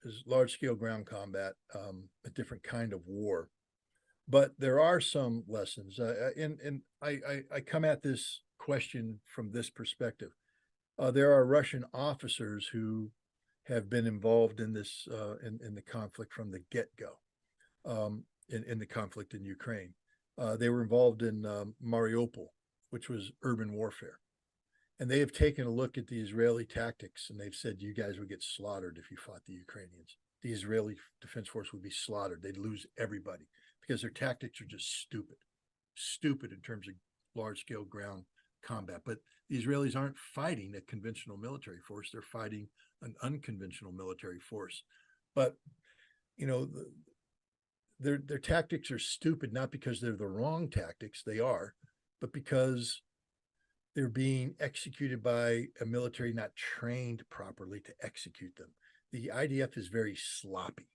is large-scale ground combat, a different kind of war. But there are some lessons, and I come at this question from this perspective. There are Russian officers who have been involved in this in the conflict from the get-go, in the conflict in Ukraine. They were involved in Mariupol, which was urban warfare. And they have taken a look at the Israeli tactics, and they've said, you guys would get slaughtered if you fought the Ukrainians. The Israeli Defense Force would be slaughtered. They'd lose everybody because their tactics are just stupid in terms of large-scale ground combat. But the Israelis aren't fighting a conventional military force. They're fighting an unconventional military force. But, you know, their tactics are stupid, not because they're the wrong tactics, they are, but because they're being executed by a military not trained properly to execute them. The IDF is very sloppy,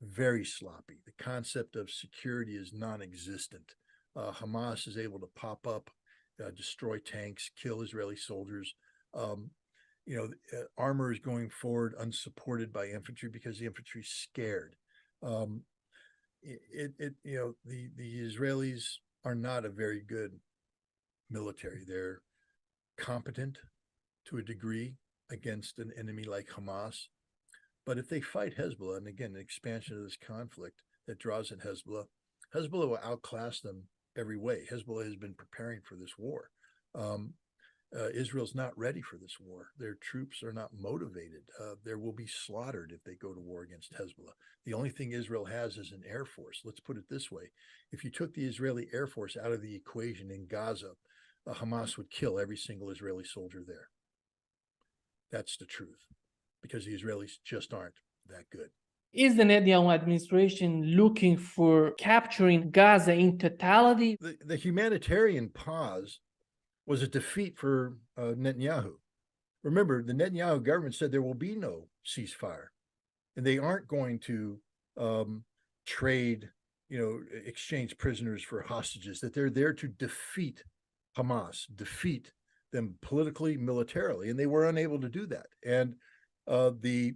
very sloppy. The concept of security is non-existent. Hamas is able to pop up, destroy tanks, kill Israeli soldiers. Armor is going forward unsupported by infantry because the infantry is scared. The Israelis are not a very good military. They're competent to a degree against an enemy like Hamas. But if they fight Hezbollah, and again, the expansion of this conflict that draws in Hezbollah will outclass them every way. Hezbollah has been preparing for this war. Israel's not ready for this war. Their troops are not motivated. There will be slaughtered if they go to war against Hezbollah. The only thing Israel has is an air force. Let's put it this way. If you took the Israeli air force out of the equation in Gaza, Hamas would kill every single Israeli soldier there. That's the truth, because the Israelis just aren't that good. Is the Netanyahu administration looking for capturing Gaza in totality? The humanitarian pause was a defeat for Netanyahu. Remember, the Netanyahu government said there will be no ceasefire, and they aren't going to trade, exchange prisoners for hostages, that they're there to defeat Hamas, defeat them politically, militarily, and they were unable to do that. And the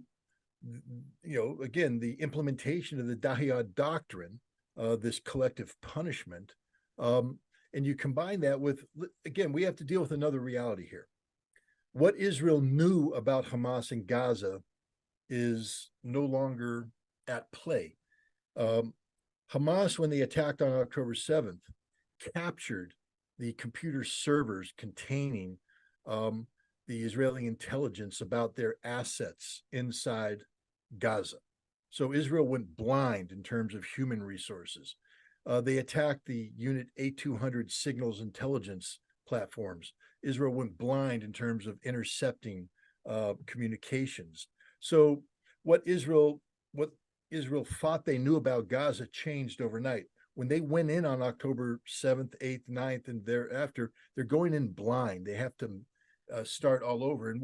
implementation of the Dahiyat doctrine, this collective punishment, and you combine that with, again, we have to deal with another reality here. What Israel knew about Hamas in Gaza is no longer at play. Hamas, when they attacked on October 7th, captured the computer servers containing the Israeli intelligence about their assets inside Gaza. So Israel went blind in terms of human resources. They attacked the Unit A200 signals intelligence platforms. Israel went blind in terms of intercepting communications. So what Israel thought they knew about Gaza changed overnight. When they went in on October 7th, 8th, 9th, and thereafter, they're going in blind. They have to start all over. And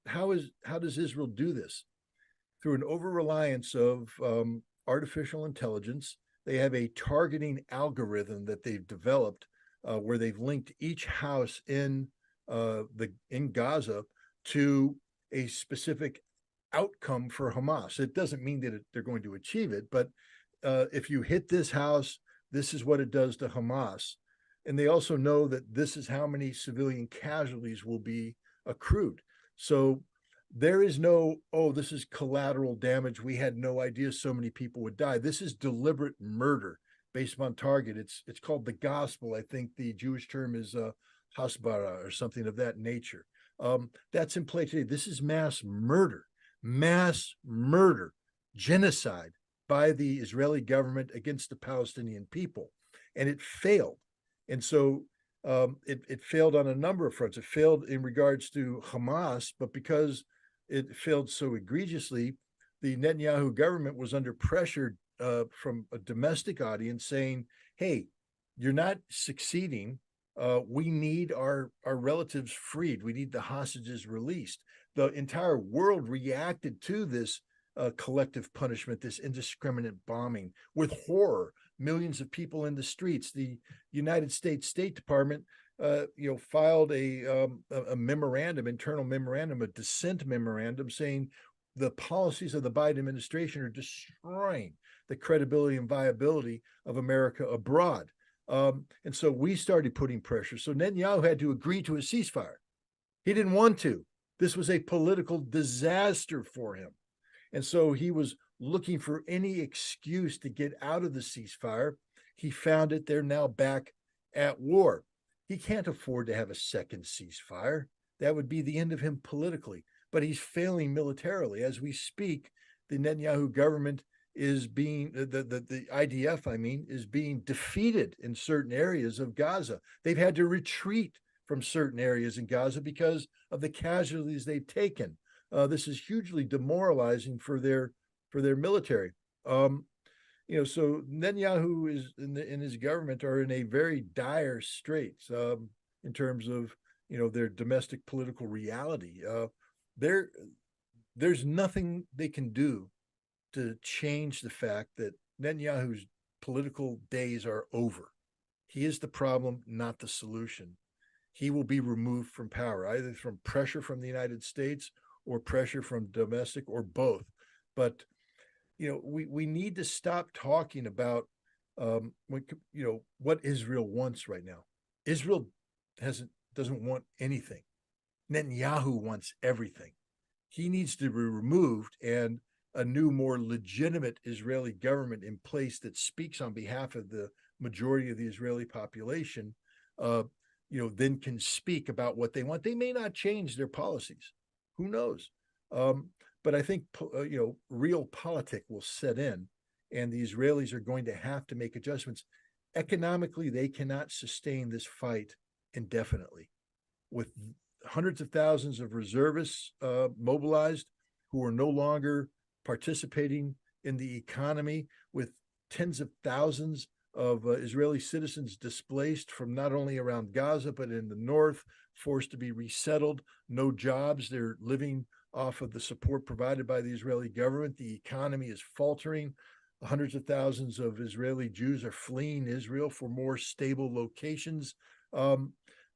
how does Israel do this? Through an over-reliance of artificial intelligence. They have a targeting algorithm that they've developed where they've linked each house in Gaza to a specific outcome for Hamas. It doesn't mean that they're going to achieve it, but if you hit this house, this is what it does to Hamas. And they also know that this is how many civilian casualties will be accrued. So there is no, this is collateral damage. We had no idea so many people would die. This is deliberate murder based on target. It's called the gospel. I think the Jewish term is hasbara or something of that nature. That's in play today. This is mass murder, genocide by the Israeli government against the Palestinian people. And it failed. And so it failed on a number of fronts. It failed in regards to Hamas, but because it failed so egregiously, the Netanyahu government was under pressure from a domestic audience saying, hey, you're not succeeding. We need our relatives freed. We need the hostages released. The entire world reacted to this collective punishment, this indiscriminate bombing with horror, millions of people in the streets. The United States State Department filed a memorandum, internal memorandum, a dissent memorandum saying the policies of the Biden administration are destroying the credibility and viability of America abroad. And so we started putting pressure. So Netanyahu had to agree to a ceasefire. He didn't want to. This was a political disaster for him. And so he was looking for any excuse to get out of the ceasefire. He found it. They're now back at war. He can't afford to have a second ceasefire. That would be the end of him politically. But he's failing militarily. As we speak, the Netanyahu government is being, the IDF, I mean, is being defeated in certain areas of Gaza. They've had to retreat from certain areas in Gaza because of the casualties they've taken. This is hugely demoralizing for their military. So Netanyahu is in his government are in a very dire straits in terms of their domestic political reality. There's nothing they can do to change the fact that Netanyahu's political days are over. He is the problem, not the solution. He will be removed from power, either from pressure from the United States or pressure from domestic or both. But we need to stop talking about what Israel wants right now. Israel doesn't want anything. Netanyahu wants everything. He needs to be removed and a new, more legitimate Israeli government in place that speaks on behalf of the majority of the Israeli population, then can speak about what they want. They may not change their policies. Who knows? But I think, real politic will set in, and the Israelis are going to have to make adjustments. Economically, they cannot sustain this fight indefinitely. With hundreds of thousands of reservists mobilized who are no longer participating in the economy, with tens of thousands of Israeli citizens displaced from not only around Gaza, but in the north, forced to be resettled, no jobs. They're living off of the support provided by the Israeli government. The economy is faltering. Hundreds of thousands of Israeli Jews are fleeing Israel for more stable locations.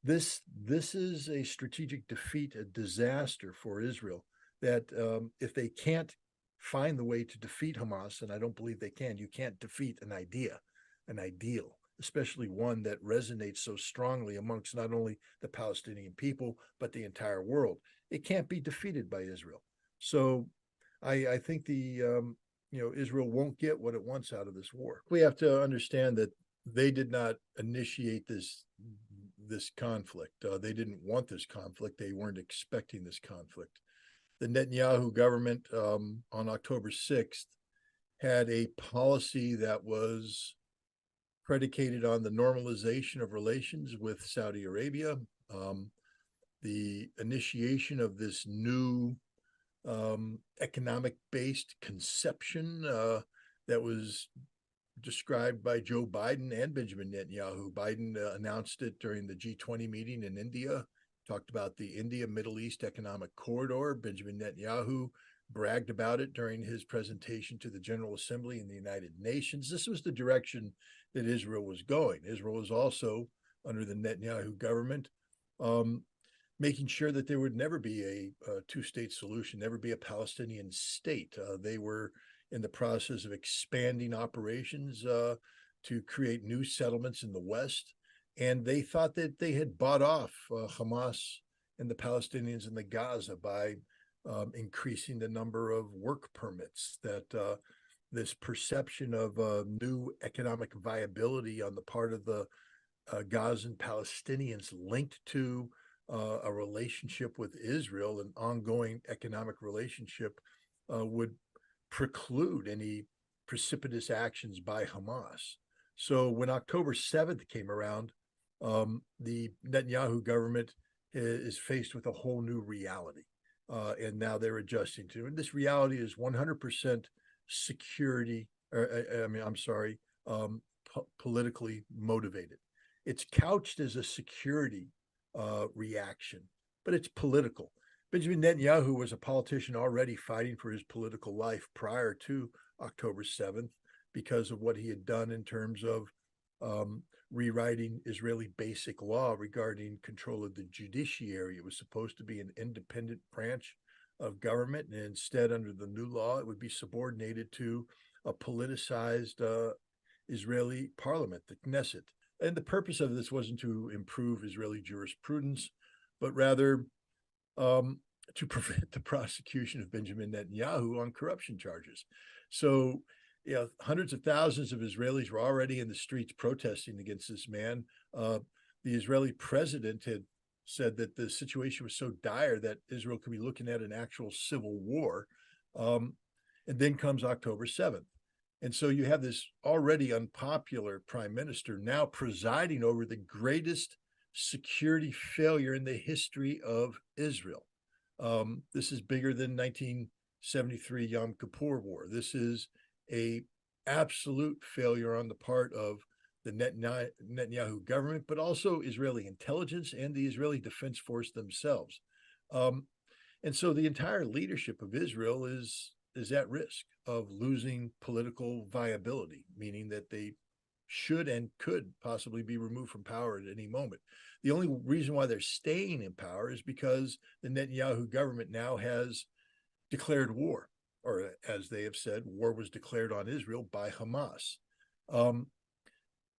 This is a strategic defeat, a disaster for Israel, that if they can't find the way to defeat Hamas, and I don't believe they can, you can't defeat an ideal, especially one that resonates so strongly amongst not only the Palestinian people, but the entire world. It can't be defeated by Israel. So I think Israel won't get what it wants out of this war. We have to understand that they did not initiate this conflict. They didn't want this conflict. They weren't expecting this conflict. The Netanyahu government on October 6th had a policy that was predicated on the normalization of relations with Saudi Arabia, the initiation of this new economic-based conception that was described by Joe Biden and Benjamin Netanyahu. Biden announced it during the G20 meeting in India, talked about the India-Middle East Economic Corridor. Benjamin Netanyahu bragged about it during his presentation to the General Assembly in the United Nations. This was the direction that Israel was going. Israel was also, under the Netanyahu government, making sure that there would never be a two-state solution, never be a Palestinian state. They were in the process of expanding operations to create new settlements in the West. And they thought that they had bought off Hamas and the Palestinians in the Gaza by increasing the number of work permits, that this perception of new economic viability on the part of the Gazan Palestinians linked to a relationship with Israel, an ongoing economic relationship, would preclude any precipitous actions by Hamas. So when October 7th came around, the Netanyahu government is faced with a whole new reality. And now they're adjusting to it. And this reality is 100% security, politically motivated. It's couched as a security reaction, but it's political. Benjamin Netanyahu was a politician already fighting for his political life prior to October 7th because of what he had done in terms of rewriting Israeli basic law regarding control of the judiciary. It was supposed to be an independent branch of government, and instead, under the new law, it would be subordinated to a politicized Israeli parliament, the Knesset. And the purpose of this wasn't to improve Israeli jurisprudence, but rather to prevent the prosecution of Benjamin Netanyahu on corruption charges. So, hundreds of thousands of Israelis were already in the streets protesting against this man. The Israeli president had said that the situation was so dire that Israel could be looking at an actual civil war. And then comes October 7th. And so you have this already unpopular prime minister now presiding over the greatest security failure in the history of Israel. This is bigger than 1973 Yom Kippur War. This is a absolute failure on the part of the Netanyahu government, but also Israeli intelligence and the Israeli Defense Force themselves. And so the entire leadership of Israel is at risk of losing political viability, meaning that they should and could possibly be removed from power at any moment. The only reason why they're staying in power is because the Netanyahu government now has declared war, or as they have said, war was declared on Israel by Hamas.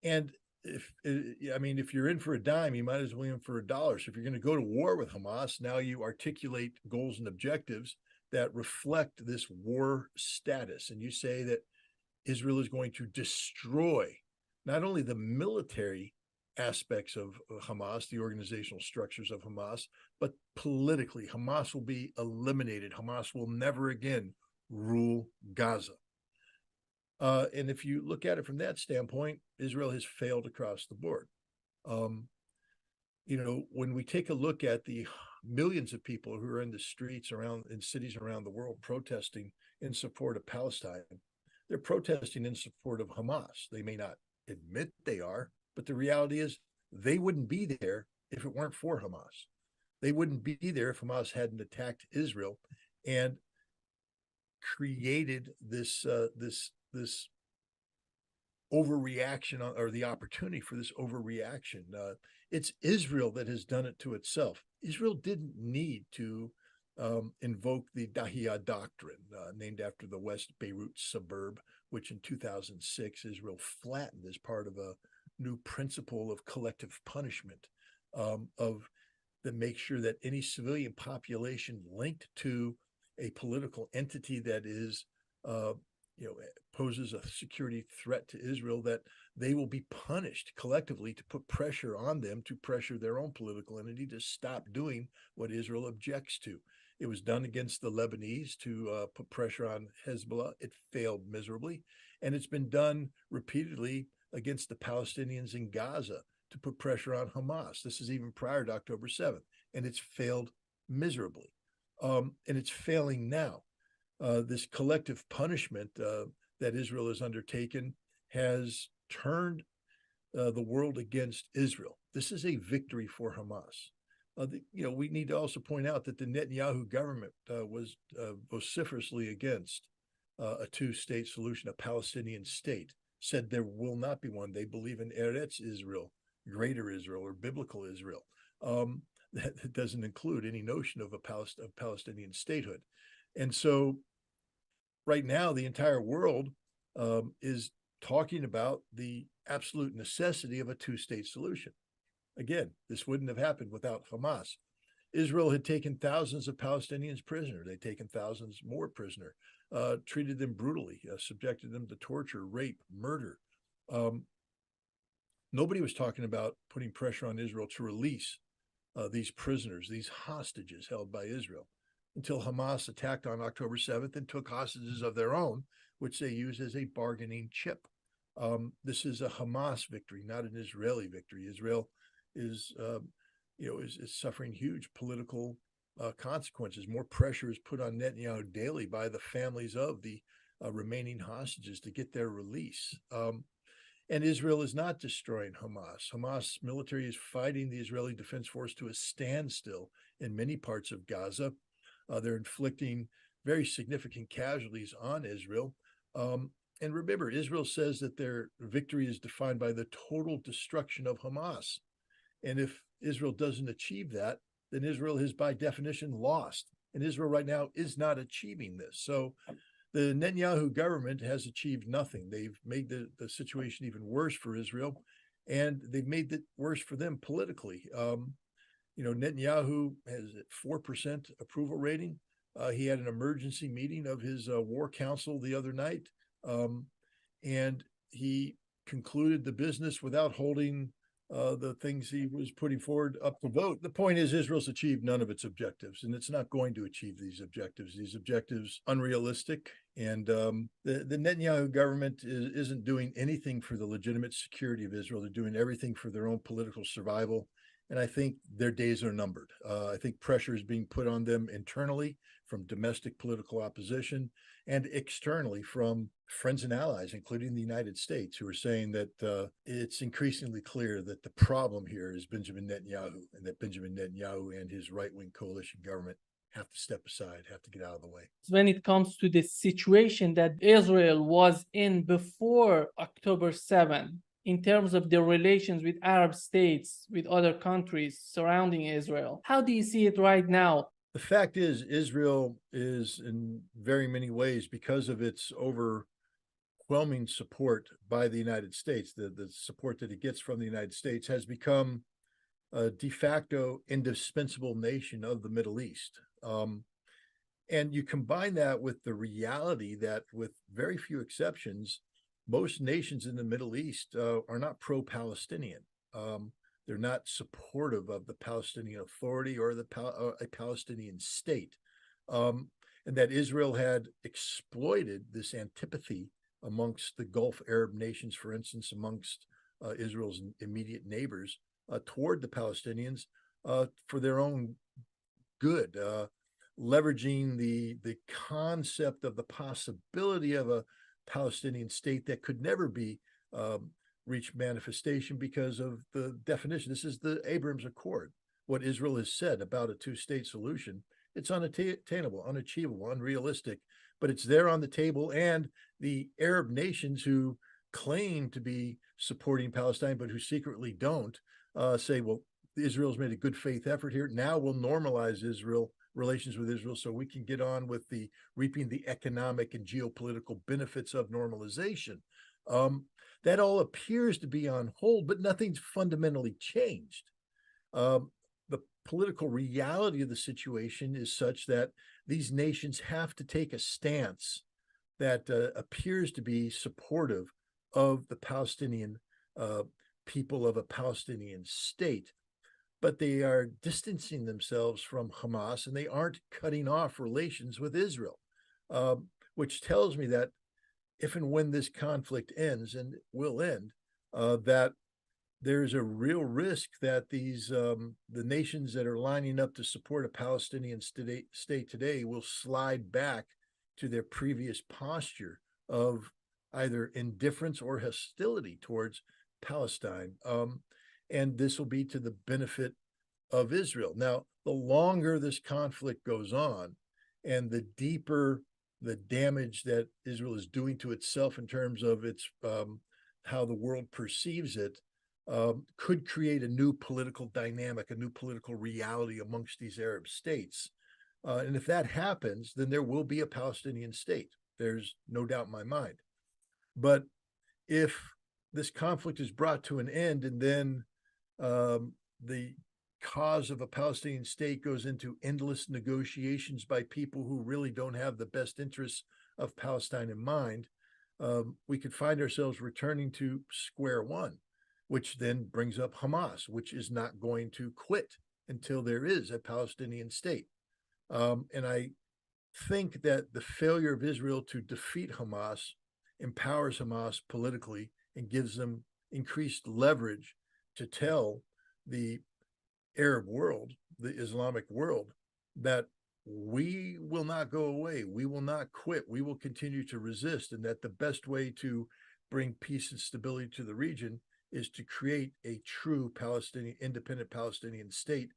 And if you're in for a dime, you might as well be in for a dollar. So if you're going to go to war with Hamas, now you articulate goals and objectives that reflect this war status. And you say that Israel is going to destroy not only the military aspects of Hamas, the organizational structures of Hamas, but politically, Hamas will be eliminated. Hamas will never again rule Gaza. And if you look at it from that standpoint, Israel has failed across the board. When we take a look at the millions of people who are in the streets in cities around the world protesting in support of Palestine, they're protesting in support of Hamas. They may not admit they are, but the reality is they wouldn't be there if it weren't for Hamas. They wouldn't be there if Hamas hadn't attacked Israel and created this overreaction, or the opportunity for this overreaction. It's Israel that has done it to itself. Israel didn't need to invoke the Dahiya doctrine, named after the West Beirut suburb, which in 2006 Israel flattened as part of a new principle of collective punishment, that makes sure that any civilian population linked to a political entity that is poses a security threat to Israel, that they will be punished collectively to put pressure on them, to pressure their own political entity to stop doing what Israel objects to. It was done against the Lebanese to put pressure on Hizbullah. It failed miserably. And it's been done repeatedly against the Palestinians in Gaza to put pressure on Hamas. This is even prior to October 7th. And it's failed miserably. And it's failing now. This collective punishment that Israel has undertaken has turned the world against Israel. This is a victory for Hamas. We need to also point out that the Netanyahu government was vociferously against a two-state solution, a Palestinian state, said there will not be one. They believe in Eretz Israel, greater Israel, or biblical Israel. That doesn't include any notion of a Palestinian statehood. And so right now, the entire world is talking about the absolute necessity of a two-state solution. Again, this wouldn't have happened without Hamas. Israel had taken thousands of Palestinians prisoner. They'd taken thousands more prisoner, treated them brutally, subjected them to torture, rape, murder. Nobody was talking about putting pressure on Israel to release these prisoners, these hostages held by Israel, until Hamas attacked on October 7th and took hostages of their own, which they use as a bargaining chip. This is a Hamas victory, not an Israeli victory. Israel is suffering huge political consequences. More pressure is put on Netanyahu daily by the families of the remaining hostages to get their release. And Israel is not destroying Hamas. Hamas military is fighting the Israeli Defense Force to a standstill in many parts of Gaza. They're inflicting very significant casualties on Israel. And remember, Israel says that their victory is defined by the total destruction of Hamas. And if Israel doesn't achieve that, then Israel has by definition lost. and Israel right now is not achieving this. So the Netanyahu government has achieved nothing. They've made the situation even worse for Israel, and they've made it worse for them politically. Netanyahu has a 4% approval rating. He had an emergency meeting of his war council the other night, and he concluded the business without holding the things he was putting forward up to vote. The point is, Israel's achieved none of its objectives, and it's not going to achieve these objectives. These objectives unrealistic, and the Netanyahu government isn't doing anything for the legitimate security of Israel. They're doing everything for their own political survival, and I think their days are numbered. I think pressure is being put on them internally from domestic political opposition and externally from friends and allies, including the United States, who are saying that it's increasingly clear that the problem here is Benjamin Netanyahu, and that Benjamin Netanyahu and his right-wing coalition government have to step aside, have to get out of the way. When it comes to the situation that Israel was in before October 7, in terms of the relations with Arab states, with other countries surrounding Israel, how do you see it right now? The fact is, Israel is in very many ways, because of its overwhelming support by the United States, the support that it gets from the United States, has become a de facto indispensable nation of the Middle East. And you combine that with the reality that, with very few exceptions, most nations in the Middle East are not pro-Palestinian. They're not supportive of the Palestinian Authority or a Palestinian state. And that Israel had exploited this antipathy amongst the Gulf Arab nations, for instance, amongst Israel's immediate neighbors, toward the Palestinians for their own good, leveraging the concept of the possibility of a Palestinian state that could never be reach manifestation because of the definition. This is the Abraham Accord. What Israel has said about a two-state solution, it's unattainable, unachievable, unrealistic, but it's there on the table. And the Arab nations who claim to be supporting Palestine, but who secretly don't, say, well, Israel's made a good faith effort here. Now we'll normalize relations with Israel, so we can get on with reaping the economic and geopolitical benefits of normalization. That all appears to be on hold, but nothing's fundamentally changed. The political reality of the situation is such that these nations have to take a stance that appears to be supportive of the Palestinian people, of a Palestinian state, but they are distancing themselves from Hamas, and they aren't cutting off relations with Israel, which tells me that if and when this conflict ends, and it will end, that there's a real risk that the nations that are lining up to support a Palestinian state today will slide back to their previous posture of either indifference or hostility towards Palestine. And this will be to the benefit of Israel. Now, the longer this conflict goes on, and the deeper the damage that Israel is doing to itself in terms of its how the world perceives it, could create a new political dynamic, a new political reality amongst these Arab states. And if that happens, then there will be a Palestinian state. There's no doubt in my mind. But if this conflict is brought to an end, and then the cause of a Palestinian state goes into endless negotiations by people who really don't have the best interests of Palestine in mind, we could find ourselves returning to square one, which then brings up Hamas, which is not going to quit until there is a Palestinian state. And I think that the failure of Israel to defeat Hamas empowers Hamas politically and gives them increased leverage to tell the Arab world, the Islamic world, that we will not go away. We will not quit. We will continue to resist. And that the best way to bring peace and stability to the region is to create a true independent Palestinian state,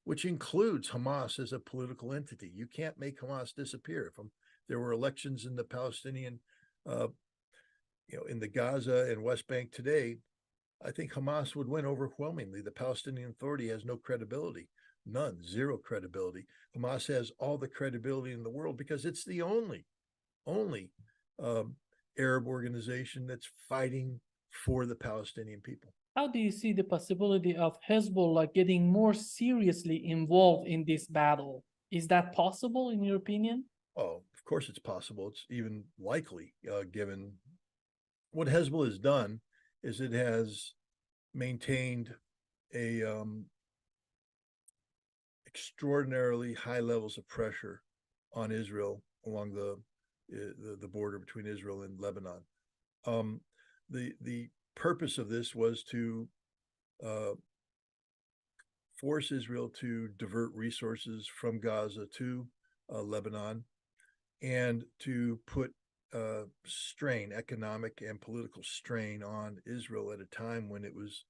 which includes Hamas as a political entity. You can't make Hamas disappear. If there were elections in the Palestinian, in the Gaza and West Bank today, I think Hamas would win overwhelmingly. The Palestinian Authority has no credibility. None, zero credibility. Hamas has all the credibility in the world because it's the only um, Arab organization that's fighting for the Palestinian people. How do you see the possibility of Hezbollah getting more seriously involved in this battle? Is that possible, in your opinion? Oh, of course it's possible. It's even likely, given what Hezbollah has done, is it has maintained a extraordinarily high levels of pressure on Israel along the border between Israel and Lebanon. Um, the purpose of this was to uh, force Israel to divert resources from Gaza to Lebanon and to put strain, economic and political strain on Israel at a time when it was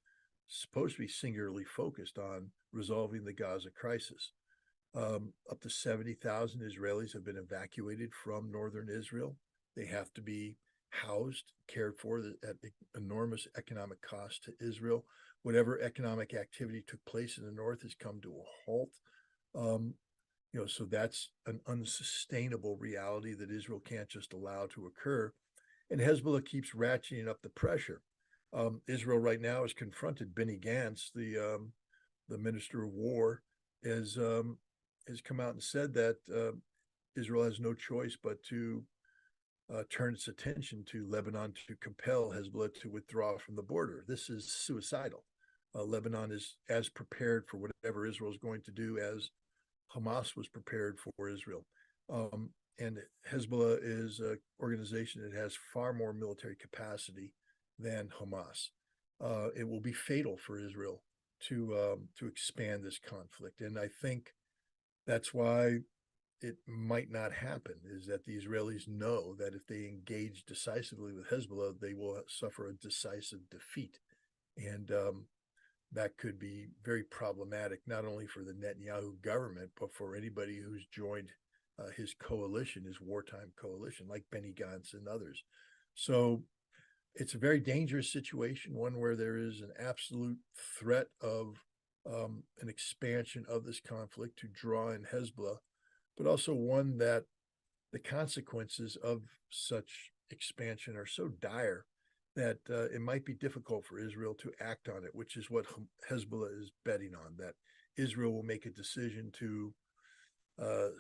supposed to be singularly focused on resolving the Gaza crisis. Up to 70,000 Israelis have been evacuated from northern Israel. They have to be housed, cared for at enormous economic cost to Israel. Whatever economic activity took place in the north has come to a halt. Um, so that's an unsustainable reality that Israel can't just allow to occur. And Hezbollah keeps ratcheting up the pressure. Israel right now has confronted Benny Gantz, the Minister of War, has come out and said that Israel has no choice but to turn its attention to Lebanon to compel Hezbollah to withdraw from the border. This is suicidal. Lebanon is as prepared for whatever Israel is going to do as Hamas was prepared for Israel. And Hezbollah is an organization that has far more military capacity than Hamas. It will be fatal for Israel to expand this conflict, and I think that's why it might not happen. Is that the Israelis know that if they engage decisively with Hezbollah, they will suffer a decisive defeat, and that could be very problematic, not only for the Netanyahu government, but for anybody who's joined his coalition, his wartime coalition, like Benny Gantz and others. So it's a very dangerous situation, one where there is an absolute threat of an expansion of this conflict to draw in Hezbollah, but also one that the consequences of such expansion are so dire that it might be difficult for Israel to act on it, which is what Hezbollah is betting on, that Israel will make a decision to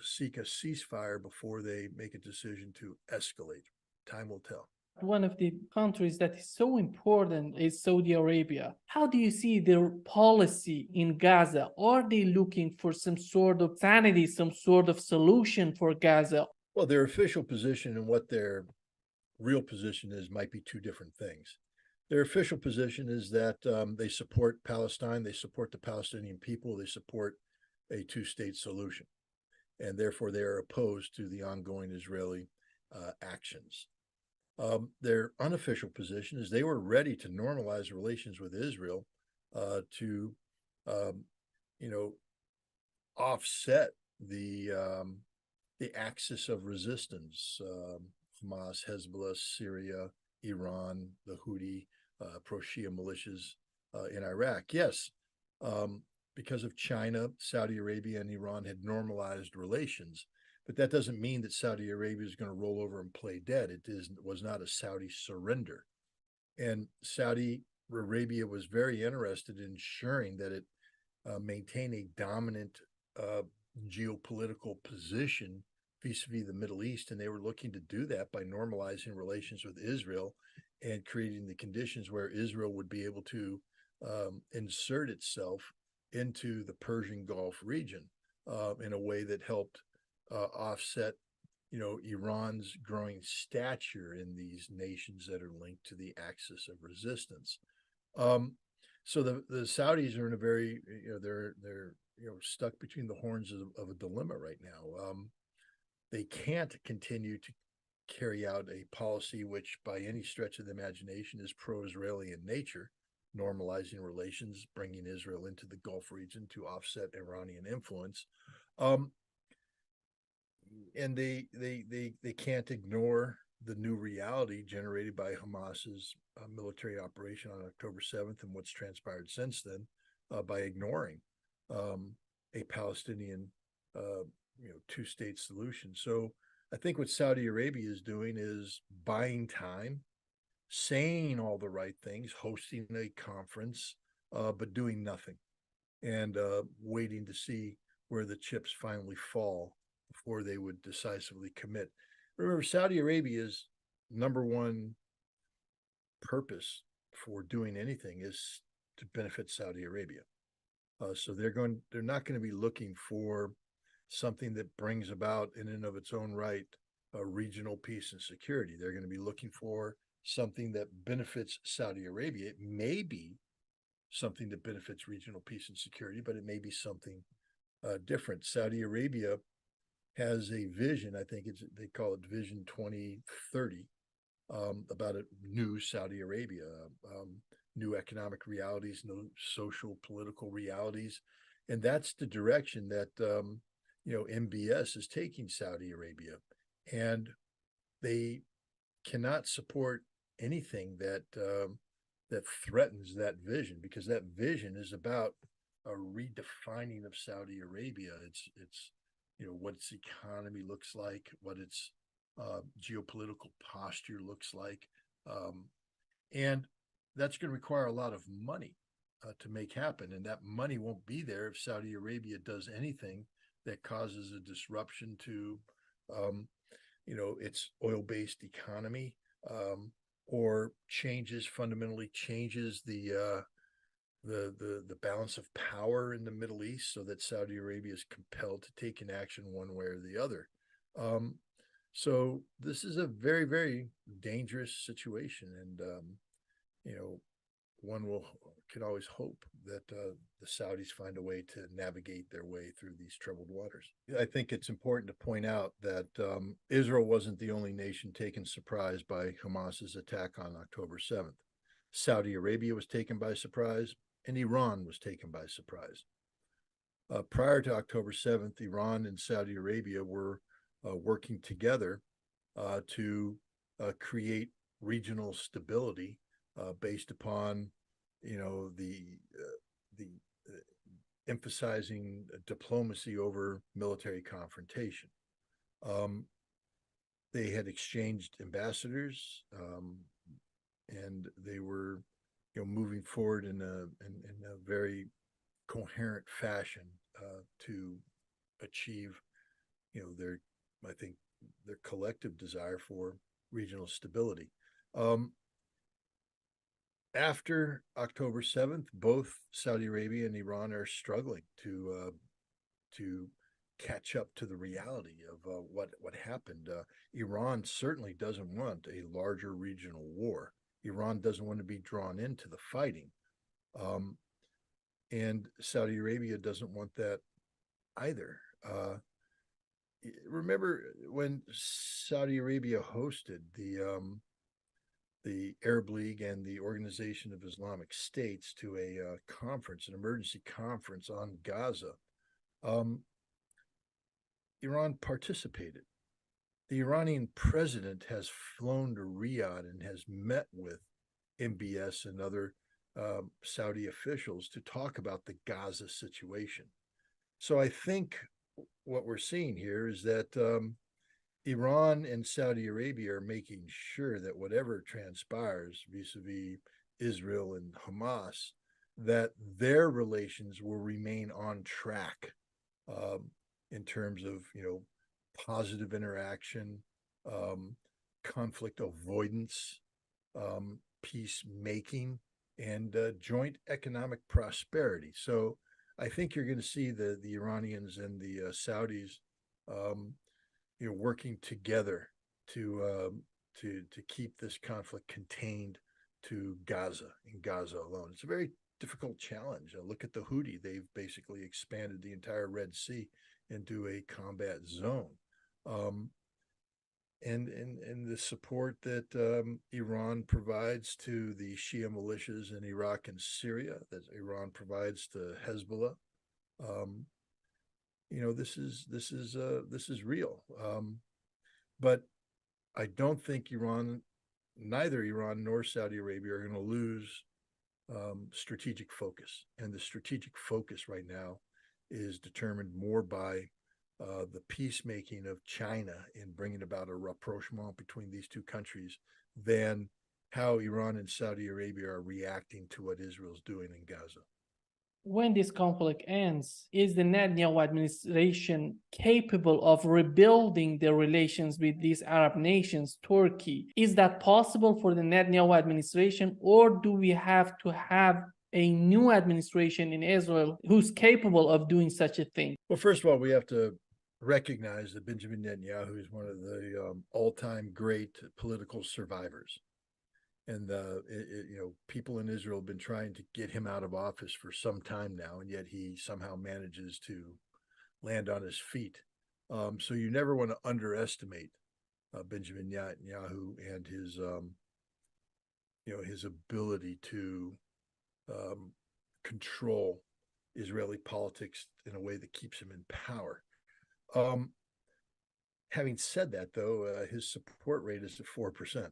seek a ceasefire before they make a decision to escalate. Time will tell. One of the countries that is so important is Saudi Arabia. How do you see their policy in Gaza? Are they looking for some sort of sanity, some sort of solution for Gaza? Well, their official position and what their real position is might be two different things. Their official position is that they support Palestine, they support the Palestinian people, they support a two-state solution, and therefore they are opposed to the ongoing Israeli actions. Their unofficial position is they were ready to normalize relations with Israel to, offset the axis of resistance, Hamas, Hezbollah, Syria, Iran, the Houthi, pro-Shia militias in Iraq. Yes, because of China, Saudi Arabia, and Iran had normalized relations. But that doesn't mean that Saudi Arabia is going to roll over and play dead. Was not a Saudi surrender. And Saudi Arabia was very interested in ensuring that it maintain a dominant geopolitical position vis-a-vis the Middle East, and they were looking to do that by normalizing relations with Israel and creating the conditions where Israel would be able to insert itself into the Persian Gulf region in a way that helped offset, Iran's growing stature in these nations that are linked to the axis of resistance. So the Saudis are in a very, they're stuck between the horns of a dilemma right now. They can't continue to carry out a policy which, by any stretch of the imagination, is pro-Israeli in nature, normalizing relations, bringing Israel into the Gulf region to offset Iranian influence. And they can't ignore the new reality generated by Hamas's military operation on October 7th and what's transpired since then by ignoring a Palestinian, two-state solution. So I think what Saudi Arabia is doing is buying time, saying all the right things, hosting a conference, but doing nothing, and waiting to see where the chips finally fall before they would decisively commit. Remember, Saudi Arabia's number one purpose for doing anything is to benefit Saudi Arabia. So they're not going to be looking for something that brings about, in and of its own right, regional peace and security. They're going to be looking for something that benefits Saudi Arabia. It may be something that benefits regional peace and security, but it may be something different. Saudi Arabia has a vision. I think they call it Vision 2030, about a new Saudi Arabia, new economic realities, new social political realities, and that's the direction that MBS is taking Saudi Arabia, and they cannot support anything that threatens that vision, because that vision is about a redefining of Saudi Arabia. It's what its economy looks like, what its geopolitical posture looks like, and that's going to require a lot of money to make happen, and that money won't be there if Saudi Arabia does anything that causes a disruption to its oil-based economy, or fundamentally changes the balance of power in the Middle East, so that Saudi Arabia is compelled to take an action one way or the other. So this is a very, very dangerous situation, and one can always hope that the Saudis find a way to navigate their way through these troubled waters. I think it's important to point out that Israel wasn't the only nation taken surprise by Hamas's attack on October 7th. Saudi Arabia was taken by surprise, and Iran was taken by surprise. Prior to October 7th, Iran and Saudi Arabia were working together to create regional stability based upon the emphasizing diplomacy over military confrontation. They had exchanged ambassadors, and they were moving forward in a very coherent fashion to achieve I think their collective desire for regional stability. After October 7th, both Saudi Arabia and Iran are struggling to catch up to the reality of what happened. Iran certainly doesn't want a larger regional war. Iran doesn't want to be drawn into the fighting, and Saudi Arabia doesn't want that either. Remember when Saudi Arabia hosted the Arab League and the Organization of Islamic States to a conference, an emergency conference on Gaza? Iran participated. The Iranian president has flown to Riyadh and has met with MBS and other Saudi officials to talk about the Gaza situation. So I think what we're seeing here is that Iran and Saudi Arabia are making sure that whatever transpires vis-a-vis Israel and Hamas, that their relations will remain on track in terms of positive interaction, conflict avoidance, peacemaking, and joint economic prosperity. So I think you're going to see the Iranians and the Saudis, working together to keep this conflict contained to Gaza and Gaza alone. It's a very difficult challenge. Look at the Houthi; they've basically expanded the entire Red Sea into a combat zone, and the support that Iran provides to the Shia militias in Iraq and Syria, that Iran provides to Hizbullah. This is real, but I don't think neither Iran nor Saudi Arabia are going to lose strategic focus, and the strategic focus right now is determined more by the peacemaking of China in bringing about a rapprochement between these two countries than how Iran and Saudi Arabia are reacting to what Israel's doing in Gaza. When this conflict ends, is the Netanyahu administration capable of rebuilding their relations with these Arab nations, Turkey? Is that possible for the Netanyahu administration, or do we have to have a new administration in Israel who's capable of doing such a thing? Well, first of all, we have to recognize that Benjamin Netanyahu is one of the all-time great political survivors. And people in Israel have been trying to get him out of office for some time now, and yet he somehow manages to land on his feet. So you never want to underestimate Benjamin Netanyahu and his ability to control Israeli politics in a way that keeps him in power. Having said that, though, his support rate is at 4%.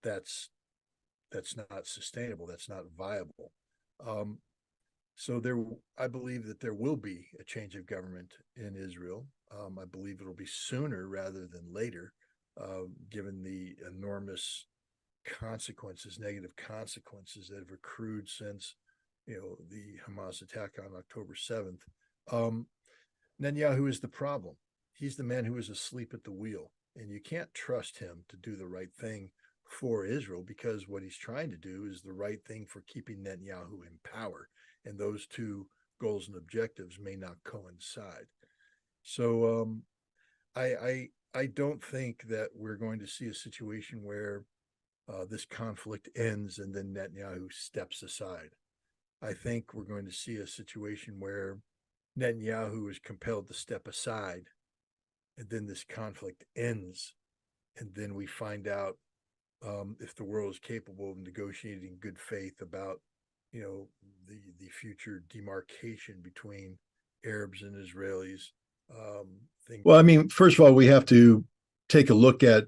That's not sustainable. That's not viable. So I believe that there will be a change of government in Israel. I believe it'll be sooner rather than later, given the enormous consequences, negative consequences that have accrued since the Hamas attack on October 7th. Netanyahu is the problem. He's the man who is asleep at the wheel, and you can't trust him to do the right thing for Israel, because what he's trying to do is the right thing for keeping Netanyahu in power, and those two goals and objectives may not coincide. So I don't think that we're going to see a situation where this conflict ends and then Netanyahu steps aside. I think we're going to see a situation where Netanyahu is compelled to step aside, and then this conflict ends, and then we find out if the world is capable of negotiating in good faith about the future demarcation between Arabs and Israelis. Well, I mean, first of all, we have to take a look at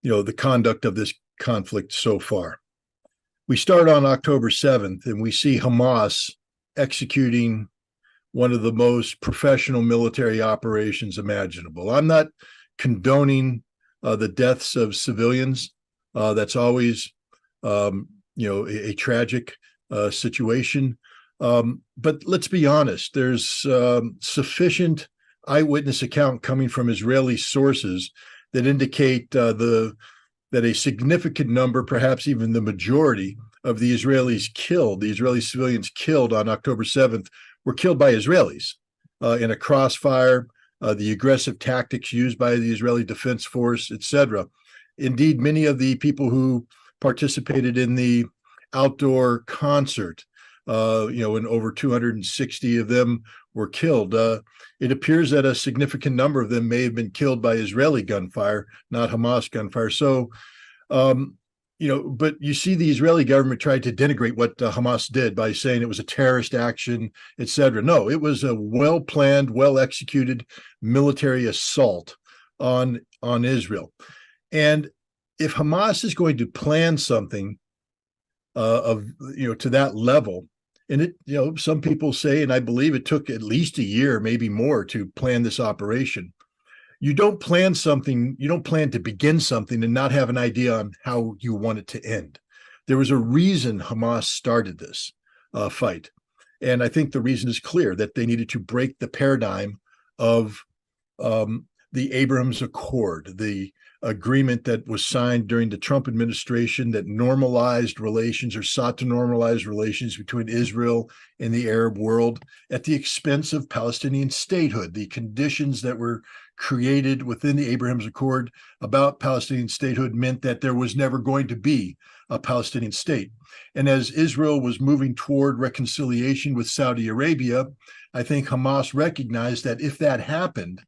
the conduct of this conflict so far. We start on October 7th, and we see Hamas executing one of the most professional military operations imaginable. I'm not condoning the deaths of civilians. That's always, a tragic situation. But let's be honest, there's sufficient eyewitness account coming from Israeli sources that indicate that a significant number, perhaps even the majority of the Israeli civilians killed on October 7th were killed by Israelis in a crossfire, the aggressive tactics used by the Israeli Defense Force, etc. Indeed, many of the people who participated in the outdoor concert, and over 260 of them were killed. It appears that a significant number of them may have been killed by Israeli gunfire, not Hamas gunfire. So, but you see the Israeli government tried to denigrate what Hamas did by saying it was a terrorist action, etc. No, it was a well-planned, well-executed military assault on Israel. And if Hamas is going to plan something to that level, and it, some people say, and I believe it took at least a year, maybe more, to plan this operation. You don't plan to begin something and not have an idea on how you want it to end. There was a reason Hamas started this fight. And I think the reason is clear, that they needed to break the paradigm of the Abraham Accord, the agreement that was signed during the Trump administration that normalized relations, or sought to normalize relations, between Israel and the Arab world at the expense of Palestinian statehood. The conditions that were created within the Abraham Accord about Palestinian statehood meant that there was never going to be a Palestinian state. And as Israel was moving toward reconciliation with Saudi Arabia, I think Hamas recognized that if that happened,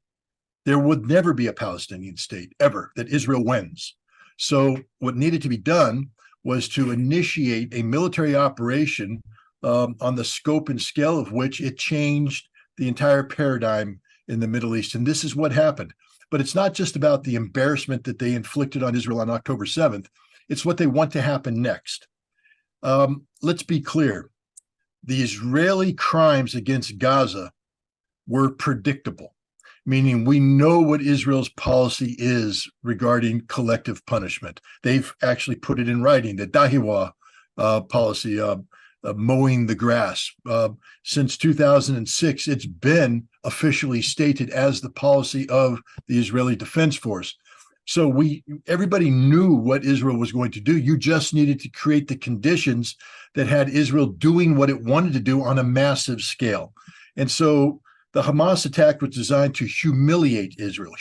there would never be a Palestinian state, ever, that Israel wins. So what needed to be done was to initiate a military operation on the scope and scale of which it changed the entire paradigm in the Middle East. And this is what happened. But it's not just about the embarrassment that they inflicted on Israel on October 7th. It's what they want to happen next. Let's be clear. the Israeli crimes against Gaza were predictable, meaning we know what Israel's policy is regarding collective punishment. They've actually put it in writing, the Dahiwa policy, mowing the grass. Since 2006, it's been officially stated as the policy of the Israeli Defense Force. So everybody knew what Israel was going to do. You just needed to create the conditions that had Israel doing what it wanted to do on a massive scale. And so the Hamas attack was designed to humiliate Israel,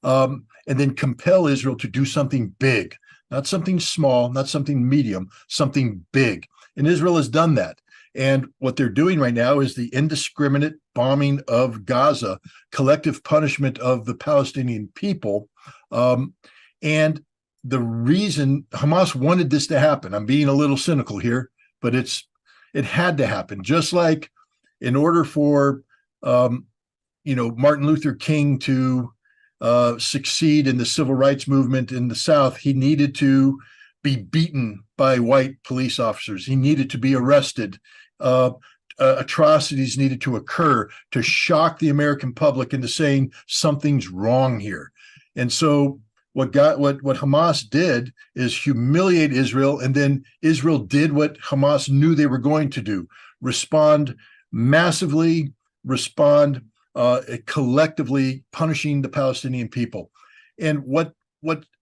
and then compel Israel to do something big, not something small, not something medium, something big. And Israel has done that. And what they're doing right now is the indiscriminate bombing of Gaza, collective punishment of the Palestinian people. And the reason Hamas wanted this to happen, I'm being a little cynical here, but it had to happen. Just like in order for Martin Luther King to succeed in the civil rights movement in the South, he needed to be beaten by white police officers. He needed to be arrested. Atrocities needed to occur to shock the American public into saying something's wrong here. And so what Hamas did is humiliate Israel, and then Israel did what Hamas knew they were going to do: respond massively, collectively punishing the Palestinian people. And what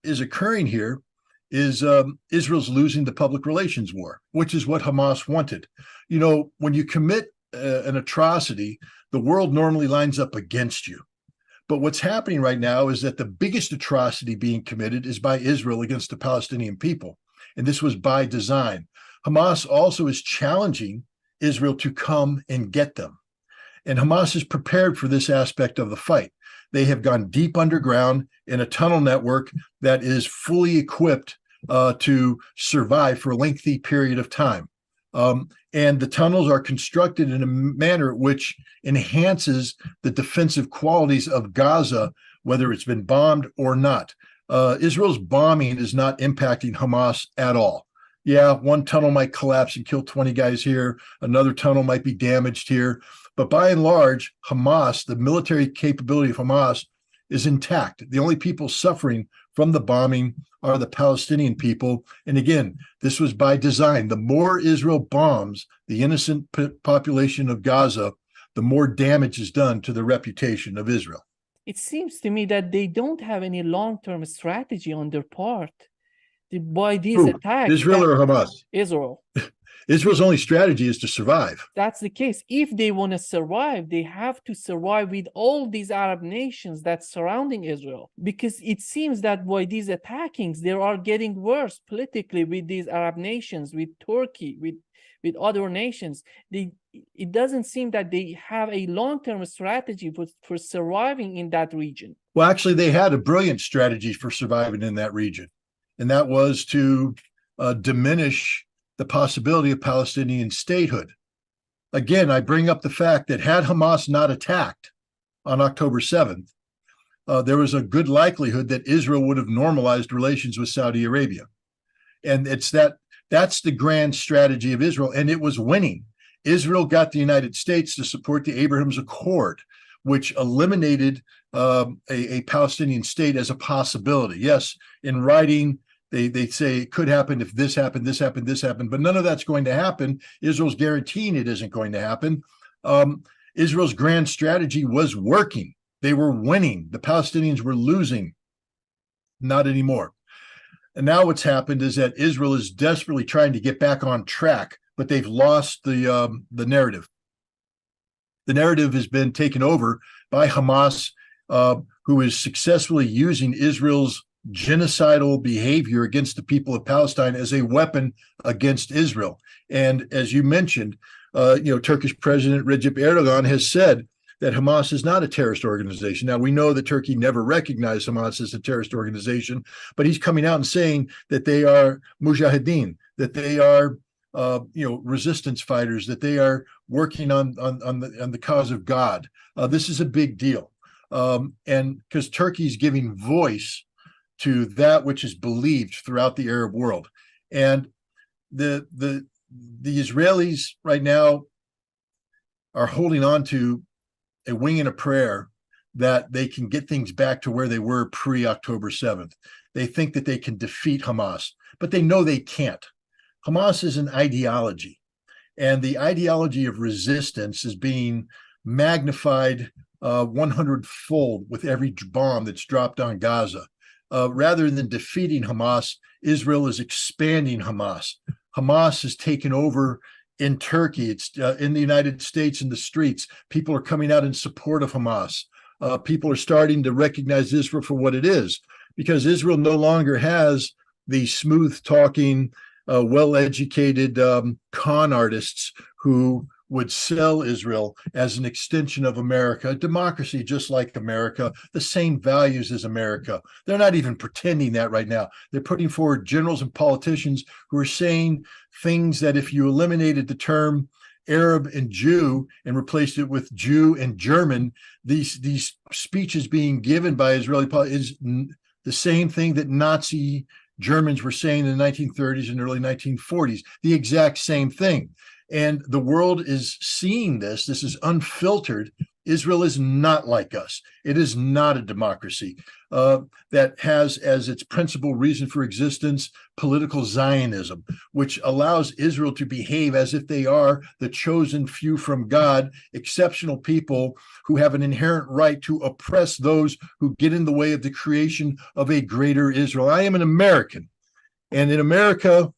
is occurring here is Israel's losing the public relations war, which is what Hamas wanted. When you commit an atrocity, the world normally lines up against you. But what's happening right now is that the biggest atrocity being committed is by Israel against the Palestinian people. And this was by design. Hamas also is challenging Israel to come and get them. And Hamas is prepared for this aspect of the fight. They have gone deep underground in a tunnel network that is fully equipped to survive for a lengthy period of time. And the tunnels are constructed in a manner which enhances the defensive qualities of Gaza, whether it's been bombed or not. Israel's bombing is not impacting Hamas at all. Yeah, one tunnel might collapse and kill 20 guys here. Another tunnel might be damaged here. But by and large, Hamas, the military capability of Hamas, is intact. The only people suffering from the bombing are the Palestinian people. And again, this was by design. The more Israel bombs the innocent population of Gaza, the more damage is done to the reputation of Israel. It seems to me that they don't have any long-term strategy on their part. Why these attacks? Israel or Hamas? Israel. Israel's only strategy is to survive. That's the case. If they want to survive, they have to survive with all these Arab nations that's surrounding Israel. Because it seems that by these attackings, they are getting worse politically with these Arab nations, with Turkey, with other nations. It doesn't seem that they have a long-term strategy for surviving in that region. Well, actually, they had a brilliant strategy for surviving in that region. And that was to diminish the possibility of Palestinian statehood. Again, I bring up the fact that had Hamas not attacked on October 7th, there was a good likelihood that Israel would have normalized relations with Saudi Arabia. And that's the grand strategy of Israel, and it was winning. Israel got the United States to support the Abraham's Accord, which eliminated a Palestinian state as a possibility. Yes, in writing, they say it could happen if this happened, this happened, this happened, but none of that's going to happen. Israel's guaranteeing it isn't going to happen. Israel's grand strategy was working. They were winning. The Palestinians were losing. Not anymore. And now what's happened is that Israel is desperately trying to get back on track, but they've lost the narrative. The narrative has been taken over by Hamas, who is successfully using Israel's genocidal behavior against the people of Palestine as a weapon against Israel. And as you mentioned, Turkish President Recep Erdogan has said that Hamas is not a terrorist organization. Now, we know that Turkey never recognized Hamas as a terrorist organization, but he's coming out and saying that they are mujahideen, that they are resistance fighters, that they are working on the cause of God. This is a big deal. And because Turkey's giving voice to that which is believed throughout the Arab world. And the the Israelis right now are holding on to a wing and a prayer that they can get things back to where they were pre-October 7th. They think that they can defeat Hamas, but they know they can't. Hamas is an ideology, and the ideology of resistance is being magnified 100-fold with every bomb that's dropped on Gaza. Rather than defeating Hamas, Israel is expanding Hamas. Hamas has taken over in Turkey. It's in the United States in the streets. People are coming out in support of Hamas. People are starting to recognize Israel for what it is, because Israel no longer has the smooth-talking, well-educated con artists who would sell Israel as an extension of America, a democracy just like America, the same values as America. They're not even pretending that right now. They're putting forward generals and politicians who are saying things that if you eliminated the term Arab and Jew and replaced it with Jew and German, these speeches being given by Israeli is the same thing that Nazi Germans were saying in the 1930s and early 1940s, the exact same thing. And the world is seeing this. This is unfiltered. Israel is not like us. It is not a democracy that has as its principal reason for existence political Zionism, which allows Israel to behave as if they are the chosen few from God, exceptional people who have an inherent right to oppress those who get in the way of the creation of a greater Israel. I am an American, and in America,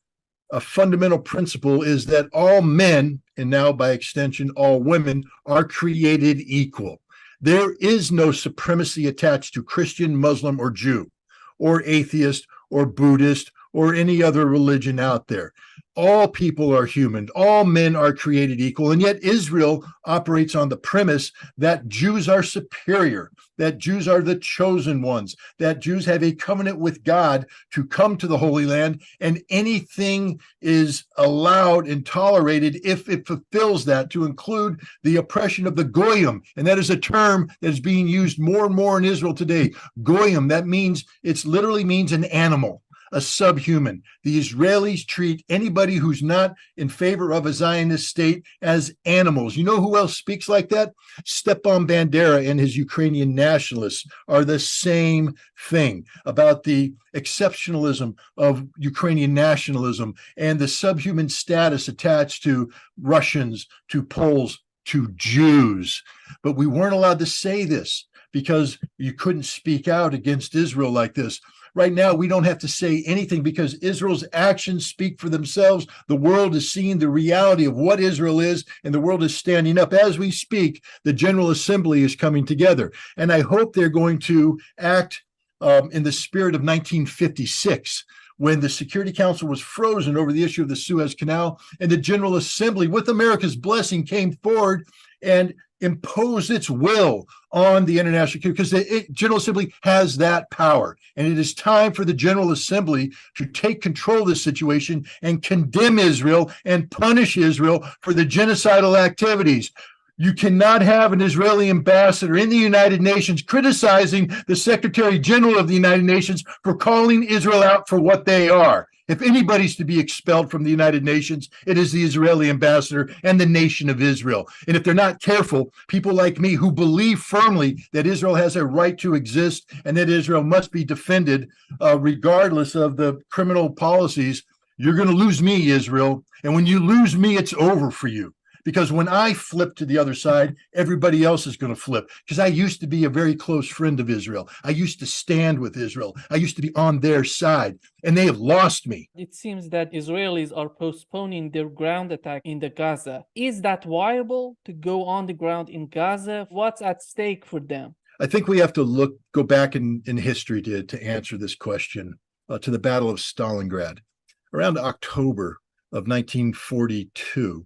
a fundamental principle is that all men, and now by extension, all women, are created equal. There is no supremacy attached to Christian, Muslim, or Jew, or atheist, or Buddhist, or any other religion out there. All people are human. All men are created equal. And yet Israel operates on the premise that Jews are superior, that Jews are the chosen ones, that Jews have a covenant with God to come to the Holy Land, and anything is allowed and tolerated if it fulfills that, to include the oppression of the Goyim. And that is a term that is being used more and more in Israel today. Goyim, that means, it literally means an animal, a subhuman. The Israelis treat anybody who's not in favor of a Zionist state as animals. You know who else speaks like that? Stepan Bandera and his Ukrainian nationalists are the same thing about the exceptionalism of Ukrainian nationalism and the subhuman status attached to Russians, to Poles, to Jews. But we weren't allowed to say this because you couldn't speak out against Israel like this. Right now, we don't have to say anything because Israel's actions speak for themselves. The world is seeing the reality of what Israel is, and the world is standing up. As we speak, the General Assembly is coming together. And I hope they're going to act in the spirit of 1956, when the Security Council was frozen over the issue of the Suez Canal, and the General Assembly, with America's blessing, came forward and imposed its will on the international community, because the General Assembly has that power. And it is time for the General Assembly to take control of this situation and condemn Israel and punish Israel for the genocidal activities. You cannot have an Israeli ambassador in the United Nations criticizing the Secretary General of the United Nations for calling Israel out for what they are. If anybody's to be expelled from the United Nations, it is the Israeli ambassador and the nation of Israel. And if they're not careful, people like me who believe firmly that Israel has a right to exist and that Israel must be defended regardless of the criminal policies, you're going to lose me, Israel. And when you lose me, it's over for you. Because when I flip to the other side, everybody else is going to flip. Because I used to be a very close friend of Israel. I used to stand with Israel. I used to be on their side, and they have lost me. It seems that Israelis are postponing their ground attack in the Gaza. Is that viable to go on the ground in Gaza? What's at stake for them? I think we have to go back in history to answer this question, to the Battle of Stalingrad. Around October of 1942,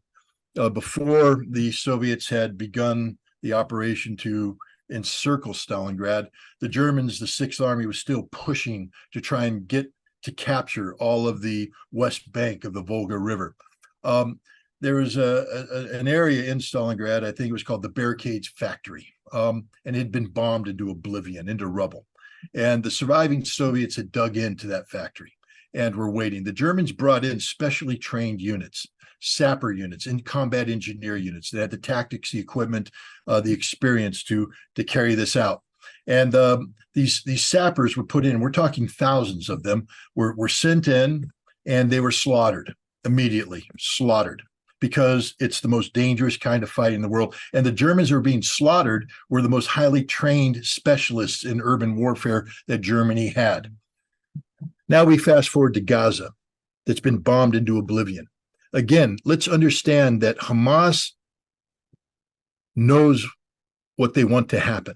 before the Soviets had begun the operation to encircle Stalingrad, the Germans, the Sixth Army, was still pushing to try and get to capture all of the west bank of the Volga River. There was an area in Stalingrad, I think it was called the Barricades Factory, and it had been bombed into oblivion, into rubble. And the surviving Soviets had dug into that factory and were waiting. The Germans brought in specially trained units sapper units and combat engineer units that had the tactics, the equipment, the experience to carry this out. And these sappers were put in, we're talking thousands of them, were sent in, and they were slaughtered immediately, slaughtered, because it's the most dangerous kind of fight in the world. And the Germans who were being slaughtered were the most highly trained specialists in urban warfare that Germany had. Now we fast forward to Gaza, that's been bombed into oblivion. Again, let's understand that Hamas knows what they want to happen.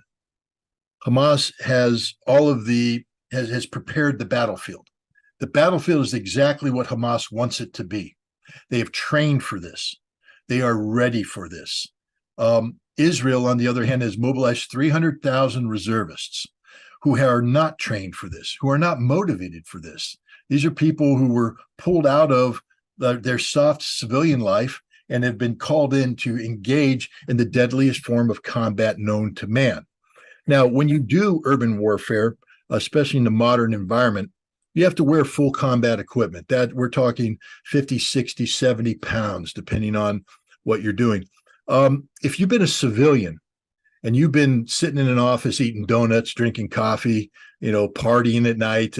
Hamas has has prepared the battlefield. The battlefield is exactly what Hamas wants it to be. They have trained for this. They are ready for this. Israel, on the other hand, has mobilized 300,000 reservists who are not trained for this, who are not motivated for this. These are people who were pulled out of their soft civilian life and have been called in to engage in the deadliest form of combat known to man. Now, when you do urban warfare, especially in the modern environment, you have to wear full combat equipment. That we're talking 50, 60, 70 pounds, depending on what you're doing. If you've been a civilian and you've been sitting in an office eating donuts, drinking coffee, partying at night,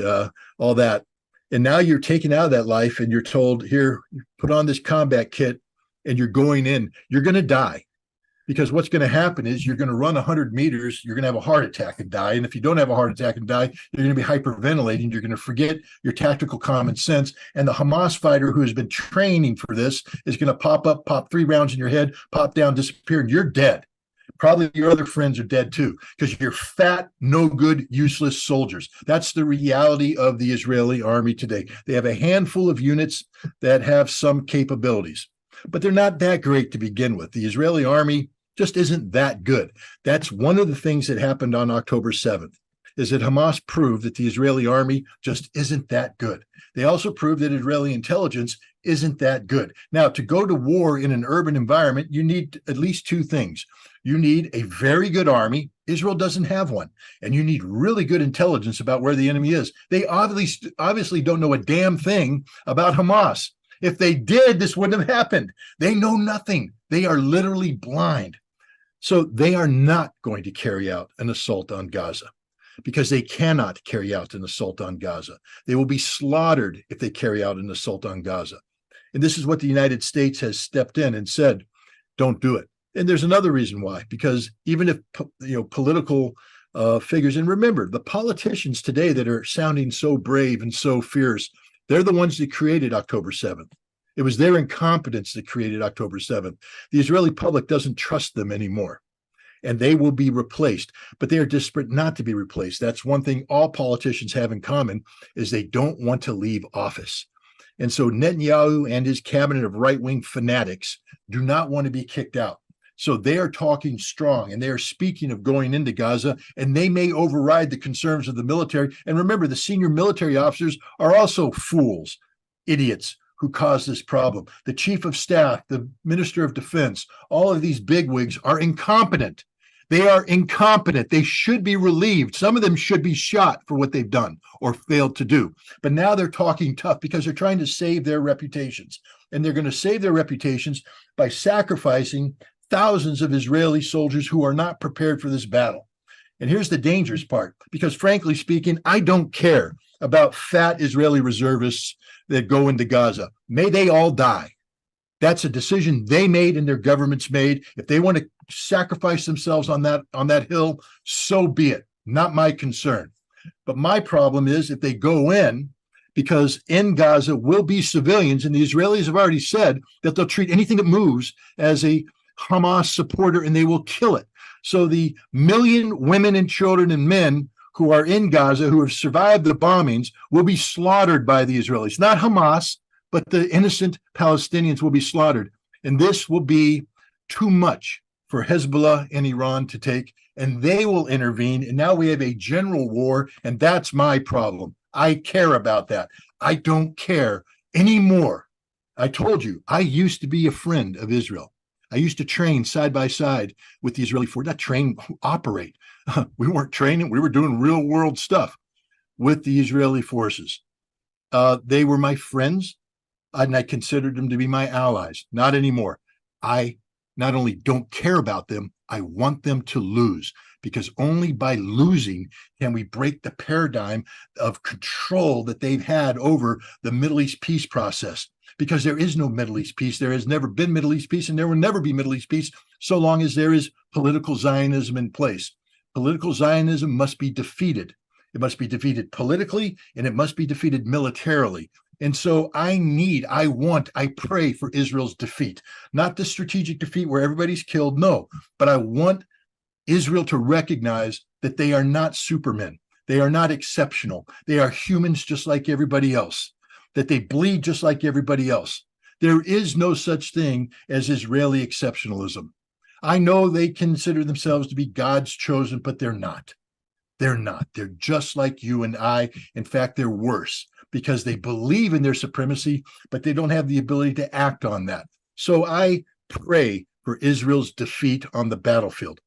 all that, and now you're taken out of that life and you're told, here, put on this combat kit and you're going in, you're going to die. Because what's going to happen is you're going to run 100 meters, you're going to have a heart attack and die. And if you don't have a heart attack and die, you're going to be hyperventilating. You're going to forget your tactical common sense. And the Hamas fighter who has been training for this is going to pop up, pop 3 rounds in your head, pop down, disappear, and you're dead. Probably your other friends are dead too, because you're fat, no good, useless soldiers. That's the reality of the Israeli army today. They have a handful of units that have some capabilities, but they're not that great to begin with. The Israeli army just isn't that good. That's one of the things that happened on October 7th, is that Hamas proved that the Israeli army just isn't that good. They also proved that Israeli intelligence isn't that good. Now, to go to war in an urban environment, you need at least 2 things. You need a very good army. Israel doesn't have one. And you need really good intelligence about where the enemy is. They obviously don't know a damn thing about Hamas. If they did, this wouldn't have happened. They know nothing. They are literally blind. So they are not going to carry out an assault on Gaza, because they cannot carry out an assault on Gaza. They will be slaughtered if they carry out an assault on Gaza. And this is what the United States has stepped in and said, don't do it. And there's another reason why, because even if political figures, and remember, the politicians today that are sounding so brave and so fierce, they're the ones that created October 7th. It was their incompetence that created October 7th. The Israeli public doesn't trust them anymore, and they will be replaced, but they are desperate not to be replaced. That's one thing all politicians have in common, is they don't want to leave office. And so Netanyahu and his cabinet of right-wing fanatics do not want to be kicked out. So they are talking strong, and they are speaking of going into Gaza, and they may override the concerns of the military. And remember, the senior military officers are also fools, idiots, who caused this problem. The chief of staff, the minister of defense, all of these bigwigs are incompetent. They are incompetent. They should be relieved. Some of them should be shot for what they've done or failed to do. But now they're talking tough because they're trying to save their reputations. And they're going to save their reputations by sacrificing thousands of Israeli soldiers who are not prepared for this battle. And here's the dangerous part, because frankly speaking, I don't care about fat Israeli reservists that go into Gaza. May they all die. That's a decision they made and their governments made. If they want to sacrifice themselves on that hill, so be it. Not my concern. But my problem is if they go in, because in Gaza will be civilians, and the Israelis have already said that they'll treat anything that moves as a Hamas supporter and they will kill it. So the million women and children and men who are in Gaza, who have survived the bombings, will be slaughtered by the Israelis. Not Hamas, but the innocent Palestinians will be slaughtered. And this will be too much for Hizbullah and Iran to take, and they will intervene. And now we have a general war, and that's my problem. I care about that. I don't care anymore. I told you, I used to be a friend of Israel. I used to train side by side with the Israeli force, not train, operate. We weren't training. We were doing real world stuff with the Israeli forces. They were my friends. and I considered them to be my allies. Not anymore. I not only don't care about them, I want them to lose, because only by losing can we break the paradigm of control that they've had over the Middle East peace process. Because there is no Middle East peace. There has never been Middle East peace, and there will never be Middle East peace so long as there is political Zionism in place. Political Zionism must be defeated. It must be defeated politically, and it must be defeated militarily. And so I pray for Israel's defeat, not the strategic defeat where everybody's killed. No, but I want Israel to recognize that they are not supermen. They are not exceptional. They are humans just like everybody else, that they bleed just like everybody else. There is no such thing as Israeli exceptionalism. I know they consider themselves to be God's chosen, but they're not. They're not. They're just like you and I. In fact, they're worse because they believe in their supremacy, but they don't have the ability to act on that. So I pray for Israel's defeat on the battlefield,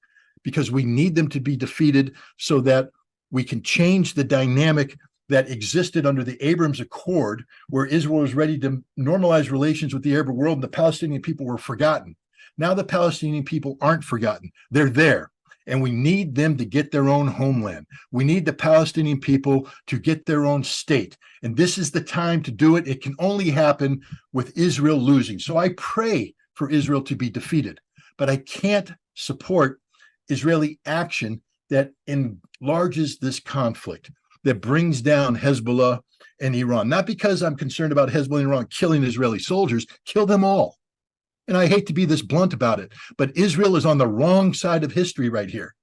because we need them to be defeated so that we can change the dynamic that existed under the Abraham Accord, where Israel was ready to normalize relations with the Arab world and the Palestinian people were forgotten. Now the Palestinian people aren't forgotten. They're there. And we need them to get their own homeland. We need the Palestinian people to get their own state. And this is the time to do it. It can only happen with Israel losing. So I pray for Israel to be defeated, but I can't support Israeli action that enlarges this conflict, that brings down Hezbollah and Iran. Not because I'm concerned about Hezbollah and Iran killing Israeli soldiers, kill them all. And I hate to be this blunt about it, but Israel is on the wrong side of history right here.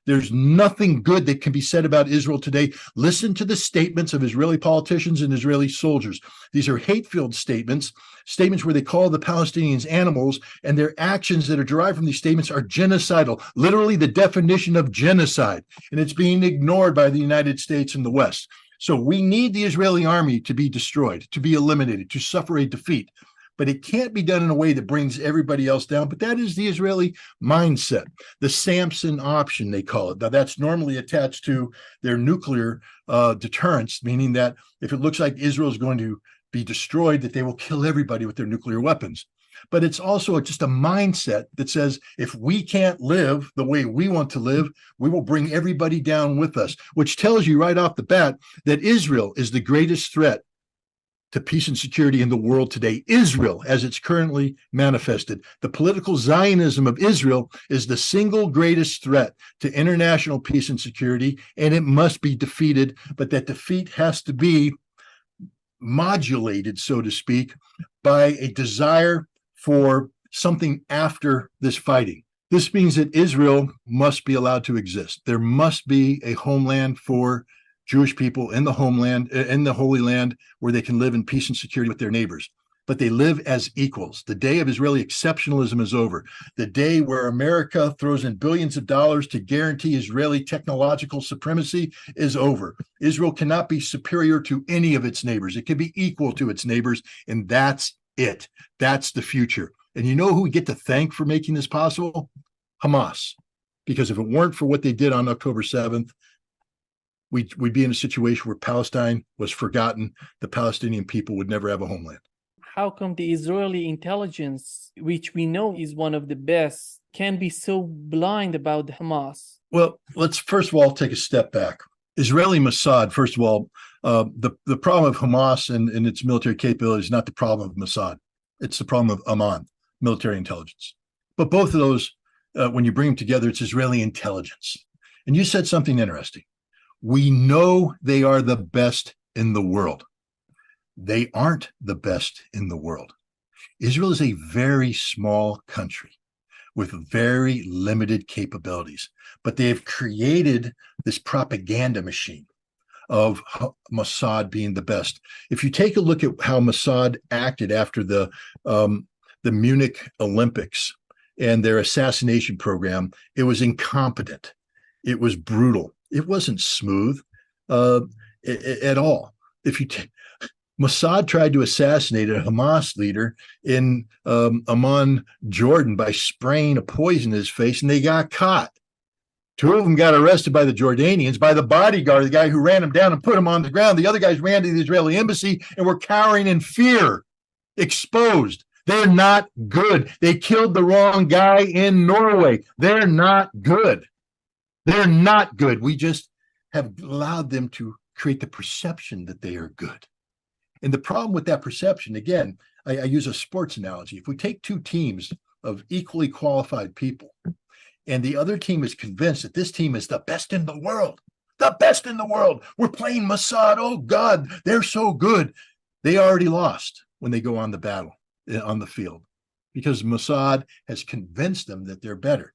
There's nothing good that can be said about Israel today. Listen to the statements of Israeli politicians and Israeli soldiers. These are hate-filled statements where they call the Palestinians animals, and their actions that are derived from these statements are genocidal, literally the definition of genocide, and it's being ignored by the United States and the West. So we need the Israeli army to be destroyed, to be eliminated, to suffer a defeat. But it can't be done in a way that brings everybody else down. But that is the Israeli mindset, the Samson option, they call it. Now, that's normally attached to their nuclear deterrence, meaning that if it looks like Israel is going to be destroyed, that they will kill everybody with their nuclear weapons. But it's also just a mindset that says, if we can't live the way we want to live, we will bring everybody down with us, which tells you right off the bat that Israel is the greatest threat to peace and security in the world today. Israel, as it's currently manifested, the political Zionism of Israel is the single greatest threat to international peace and security, and it must be defeated. But that defeat has to be modulated, so to speak, by a desire for something after this fighting. This means that Israel must be allowed to exist. There must be a homeland for Jewish people in the homeland, in the Holy Land, where they can live in peace and security with their neighbors. But they live as equals. The day of Israeli exceptionalism is over. The day where America throws in billions of dollars to guarantee Israeli technological supremacy is over. Israel cannot be superior to any of its neighbors. It can be equal to its neighbors, and that's it. That's the future. And you know who we get to thank for making this possible? Hamas. Because if it weren't for what they did on October 7th, we'd be in a situation where Palestine was forgotten. The Palestinian people would never have a homeland. How come the Israeli intelligence, which we know is one of the best, can be so blind about Hamas? Well, let's first of all take a step back. Israeli Mossad, first of all, the problem of Hamas and its military capability is not the problem of Mossad. It's the problem of Amman, military intelligence. But both of those, when you bring them together, it's Israeli intelligence. And you said something interesting. We know they are the best in the world. They aren't the best in the world. Israel is a very small country with very limited capabilities, but they have created this propaganda machine of Mossad being the best. If you take a look at how Mossad acted after the Munich Olympics and their assassination program, it was incompetent. It was brutal. It wasn't smooth at all. Mossad tried to assassinate a Hamas leader in Amman, Jordan, by spraying a poison in his face, and they got caught. Two of them got arrested by the Jordanians, by the bodyguard, the guy who ran him down and put him on the ground. The other guys ran to the Israeli embassy and were cowering in fear. exposed. They're not good. They killed the wrong guy in Norway. They're not good. They're not good. We just have allowed them to create the perception that they are good. And the problem with that perception, again, I use a sports analogy. If we take two teams of equally qualified people, and the other team is convinced that this team is the best in the world, we're playing Mossad. Oh God, they're so good. They already lost when they go on the field, because Mossad has convinced them that they're better.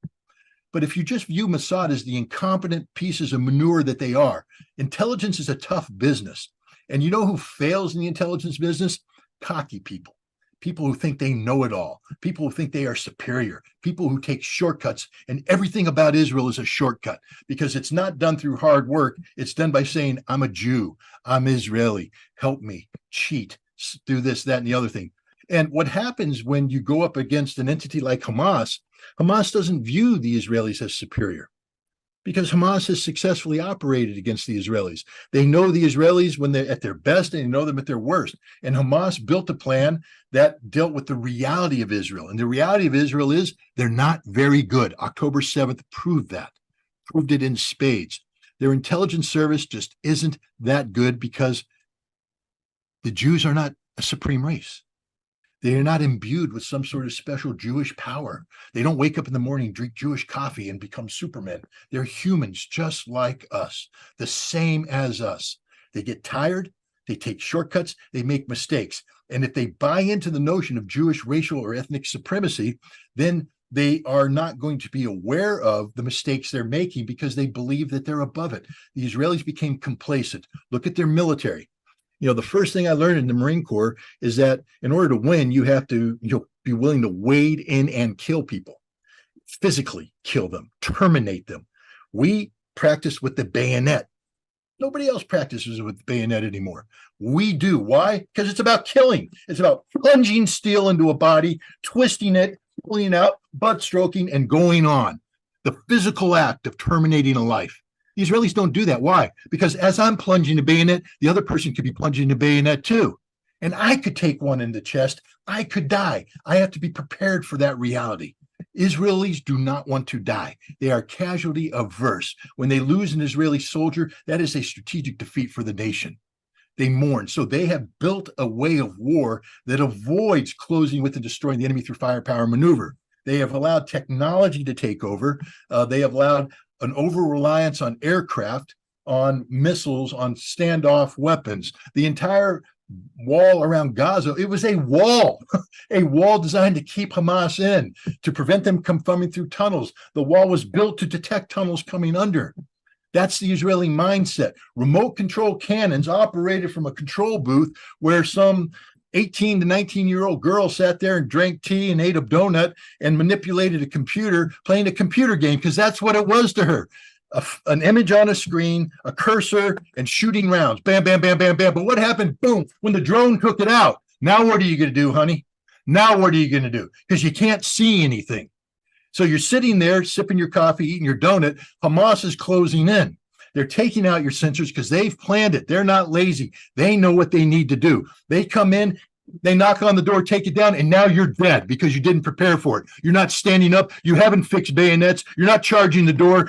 But if you just view Mossad as the incompetent pieces of manure that they are, intelligence is a tough business. And you know who fails in the intelligence business? Cocky people. People who think they know it all, people who think they are superior, people who take shortcuts, and everything about Israel is a shortcut because it's not done through hard work. It's done by saying, I'm a Jew, I'm Israeli, help me, cheat, do this, that, and the other thing. And what happens when you go up against an entity like Hamas, Hamas doesn't view the Israelis as superior, because Hamas has successfully operated against the Israelis. They know the Israelis when they're at their best, and they know them at their worst. And Hamas built a plan that dealt with the reality of Israel. And the reality of Israel is they're not very good. October 7th proved it in spades. Their intelligence service just isn't that good because the Jews are not a supreme race. They are not imbued with some sort of special Jewish power. They don't wake up in the morning, drink Jewish coffee, and become supermen. They're humans just like us, the same as us. They get tired, they take shortcuts, they make mistakes. And if they buy into the notion of Jewish racial or ethnic supremacy, then they are not going to be aware of the mistakes they're making because they believe that they're above it. The Israelis became complacent. Look at their military. You know, the first thing I learned in the Marine Corps is that in order to win, you have to be willing to wade in and kill people, physically kill them, terminate them. We practice with the bayonet. Nobody else practices with the bayonet anymore. We do. Why? Because it's about killing. It's about plunging steel into a body, twisting it, pulling it out, butt stroking, and going on. The physical act of terminating a life. The Israelis don't do that. Why? Because as I'm plunging a bayonet, the other person could be plunging a bayonet too. And I could take one in the chest. I could die. I have to be prepared for that reality. Israelis do not want to die. They are casualty averse. When they lose an Israeli soldier, that is a strategic defeat for the nation. They mourn. So they have built a way of war that avoids closing with and destroying the enemy through firepower maneuver. They have allowed technology to take over. They have allowed an over-reliance on aircraft, on missiles, on standoff weapons. The entire wall around Gaza, it was a wall designed to keep Hamas in, to prevent them from coming through tunnels. The wall was built to detect tunnels coming under. That's the Israeli mindset. Remote control cannons operated from a control booth where some 18 to 19-year-old girl sat there and drank tea and ate a donut and manipulated a computer, playing a computer game, because that's what it was to her. An image on a screen, a cursor, and shooting rounds. Bam, bam, bam, bam, bam. But what happened? Boom. When the drone took it out. Now what are you going to do, honey? Now what are you going to do? Because you can't see anything. So you're sitting there, sipping your coffee, eating your donut. Hamas is closing in. They're taking out your sensors because they've planned it. They're not lazy. They know what they need to do. They come in, they knock on the door, take it down, and now you're dead because you didn't prepare for it. You're not standing up. You haven't fixed bayonets. You're not charging the door.